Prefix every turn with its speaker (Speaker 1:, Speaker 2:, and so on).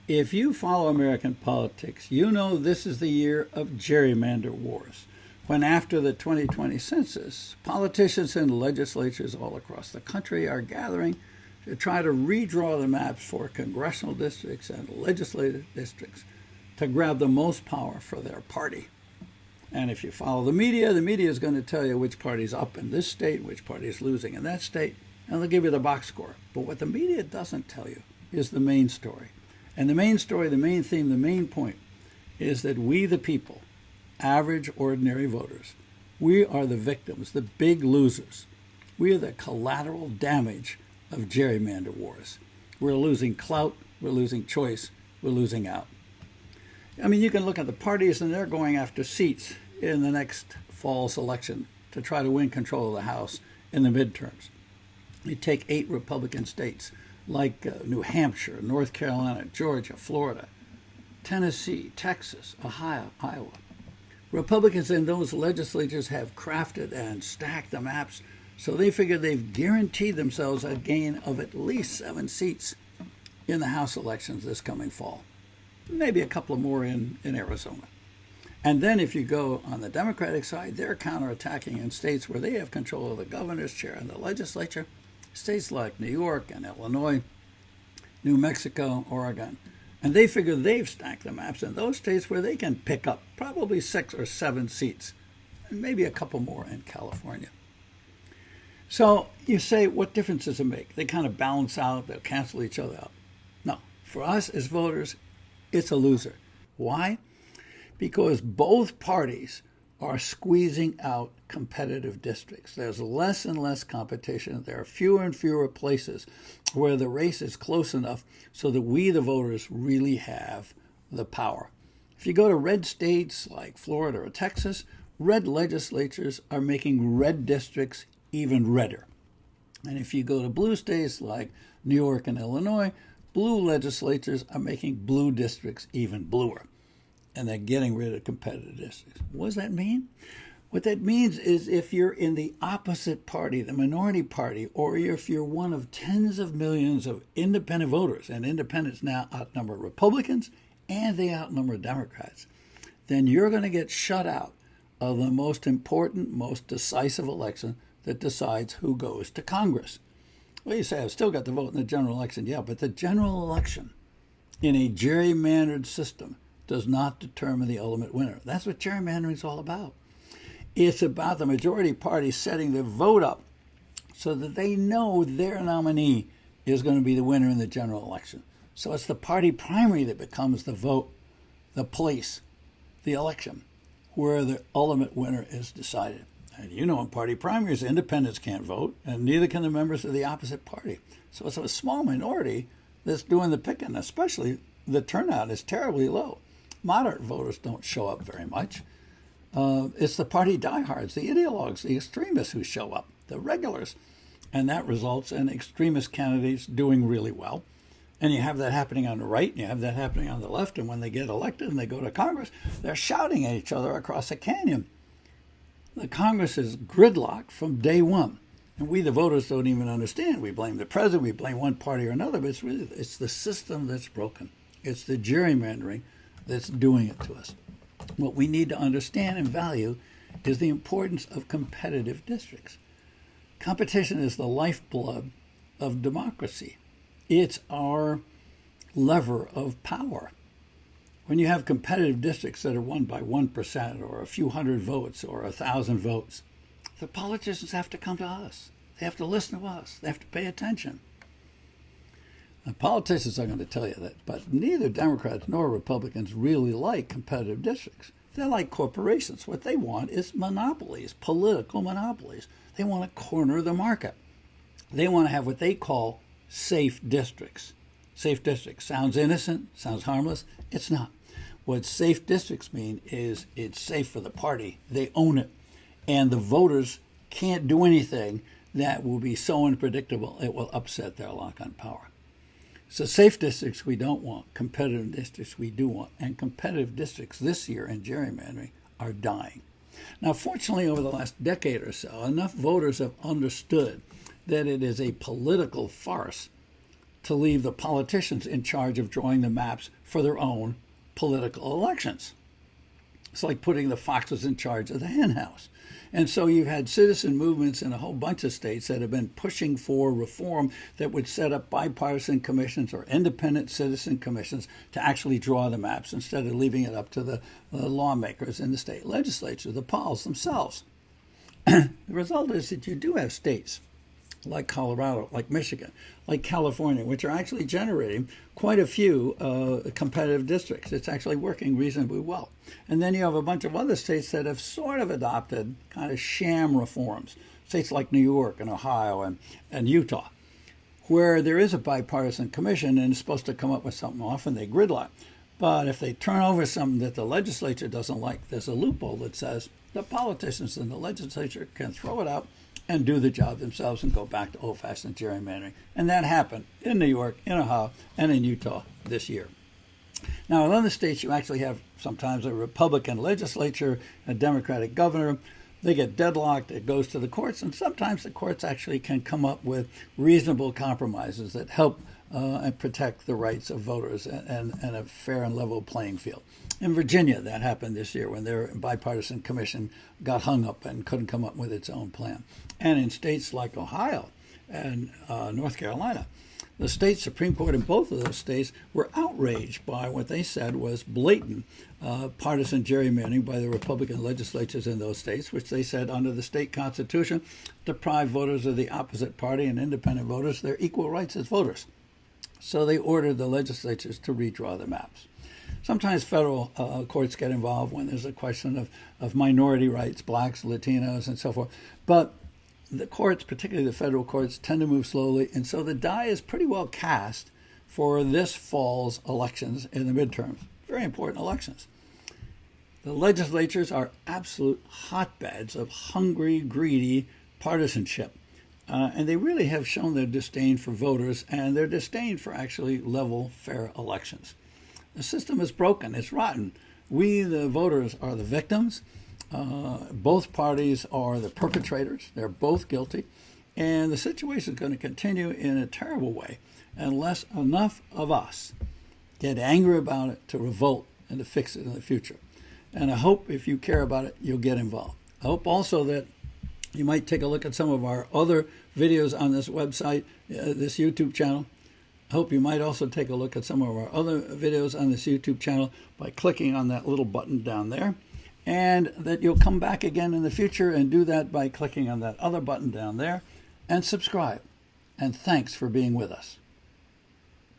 Speaker 1: If you follow American politics, you know this is the year of gerrymander wars, when after the 2020 census, politicians and legislatures all across the country are gathering to try to redraw the maps for congressional districts and legislative districts to grab the most power for their party. And if you follow the media is going to tell you which party's up in this state, which party is losing in that state, and they'll give you the box score. But what the media doesn't tell you is the main story. And the main story, the main theme, the main point is that we, the people, average, ordinary voters, we are the victims, the big losers. We are the collateral damage of gerrymander wars. We're losing clout, we're losing choice, we're losing out. I mean, you can look at the parties and they're going after seats in the next fall's election to try to win control of the House in the midterms. You take 8 Republican states like New Hampshire, North Carolina, Georgia, Florida, Tennessee, Texas, Ohio, Iowa. Republicans in those legislatures have crafted and stacked the maps, so they figure they've guaranteed themselves a gain of at least 7 seats in the House elections this coming fall. Maybe a couple more in Arizona. And then if you go on the Democratic side, they're counterattacking in states where they have control of the governor's chair and the legislature. States like New York and Illinois, New Mexico, Oregon. And they figure they've stacked the maps in those states where they can pick up probably 6 or 7 seats, and maybe a couple more in California. So you say, what difference does it make? They kind of balance out, they'll cancel each other out. No, for us as voters, it's a loser. Why? Because both parties are squeezing out competitive districts. There's less and less competition. There are fewer and fewer places where the race is close enough so that we, the voters, really have the power. If you go to red states like Florida or Texas, red legislatures are making red districts even redder. And if you go to blue states like New York and Illinois, blue legislatures are making blue districts even bluer. And they're getting rid of competitive districts. What does that mean? What that means is if you're in the opposite party, the minority party, or if you're one of tens of millions of independent voters, and independents now outnumber Republicans and they outnumber Democrats, then you're going to get shut out of the most important, most decisive election that decides who goes to Congress. Well, you say, I've still got to vote in the general election. Yeah, but the general election in a gerrymandered system does not determine the ultimate winner. That's what gerrymandering is all about. It's about the majority party setting their vote up so that they know their nominee is going to be the winner in the general election. So it's the party primary that becomes the vote, the place, the election, where the ultimate winner is decided. And you know in party primaries, independents can't vote, and neither can the members of the opposite party. So it's a small minority that's doing the picking, especially the turnout is terribly low. Moderate voters don't show up very much. It's the party diehards, the ideologues, the extremists who show up, the regulars. And that results in extremist candidates doing really well. And you have that happening on the right, and you have that happening on the left. And when they get elected and they go to Congress, they're shouting at each other across a canyon. The Congress is gridlocked from day one. And we, the voters, don't even understand. We blame the president, we blame one party or another, but it's the system that's broken. It's the gerrymandering that's doing it to us. What we need to understand and value is the importance of competitive districts. Competition is the lifeblood of democracy. It's our lever of power. When you have competitive districts that are won by 1% or a few hundred votes or 1,000 votes, the politicians have to come to us. They have to listen to us. They have to pay attention. The politicians are going to tell you that, but neither Democrats nor Republicans really like competitive districts. They're like corporations. What they want is monopolies, political monopolies. They want to corner the market. They want to have what they call safe districts. Safe districts sounds innocent, sounds harmless. It's not. What safe districts mean is it's safe for the party. They own it. And the voters can't do anything that will be so unpredictable it will upset their lock on power. So safe districts we don't want, competitive districts we do want, and competitive districts this year in gerrymandering are dying. Now, fortunately, over the last decade or so, enough voters have understood that it is a political farce to leave the politicians in charge of drawing the maps for their own political elections. It's like putting the foxes in charge of the hen house. And so you've had citizen movements in a whole bunch of states that have been pushing for reform that would set up bipartisan commissions or independent citizen commissions to actually draw the maps instead of leaving it up to the lawmakers in the state legislature, the pols themselves. The result is that you do have states like Colorado, like Michigan, like California, which are actually generating quite a few competitive districts. It's actually working reasonably well. And then you have a bunch of other states that have sort of adopted kind of sham reforms, states like New York and Ohio and Utah, where there is a bipartisan commission and is supposed to come up with something. Often they gridlock. But if they turn over something that the legislature doesn't like, there's a loophole that says the politicians in the legislature can throw it out and do the job themselves and go back to old-fashioned gerrymandering. And that happened in New York, in Ohio, and in Utah this year. Now, in other states, you actually have sometimes a Republican legislature, a Democratic governor. They get deadlocked, it goes to the courts, and sometimes the courts actually can come up with reasonable compromises that help and protect the rights of voters and a fair and level playing field. In Virginia, that happened this year when their bipartisan commission got hung up and couldn't come up with its own plan. And in states like Ohio and North Carolina, the state Supreme Court in both of those states were outraged by what they said was blatant partisan gerrymandering by the Republican legislatures in those states, which they said under the state constitution deprived voters of the opposite party and independent voters their equal rights as voters. So they ordered the legislatures to redraw the maps. Sometimes federal courts get involved when there's a question of minority rights, blacks, Latinos, and so forth. But the courts, particularly the federal courts, tend to move slowly, and so the die is pretty well cast for this fall's elections in the midterms. Very important elections. The legislatures are absolute hotbeds of hungry, greedy partisanship. And they really have shown their disdain for voters and their disdain for actually level, fair elections. The system is broken. It's rotten. We, the voters, are the victims. Both parties are the perpetrators. They're both guilty. And the situation is going to continue in a terrible way unless enough of us get angry about it to revolt and to fix it in the future. And I hope if you care about it, you'll get involved. I hope also that you might take a look at some of our other videos on this website, this YouTube channel. I hope you might also take a look at some of our other videos on this YouTube channel by clicking on that little button down there. And that you'll come back again in the future and do that by clicking on that other button down there and subscribe. And thanks for being with us.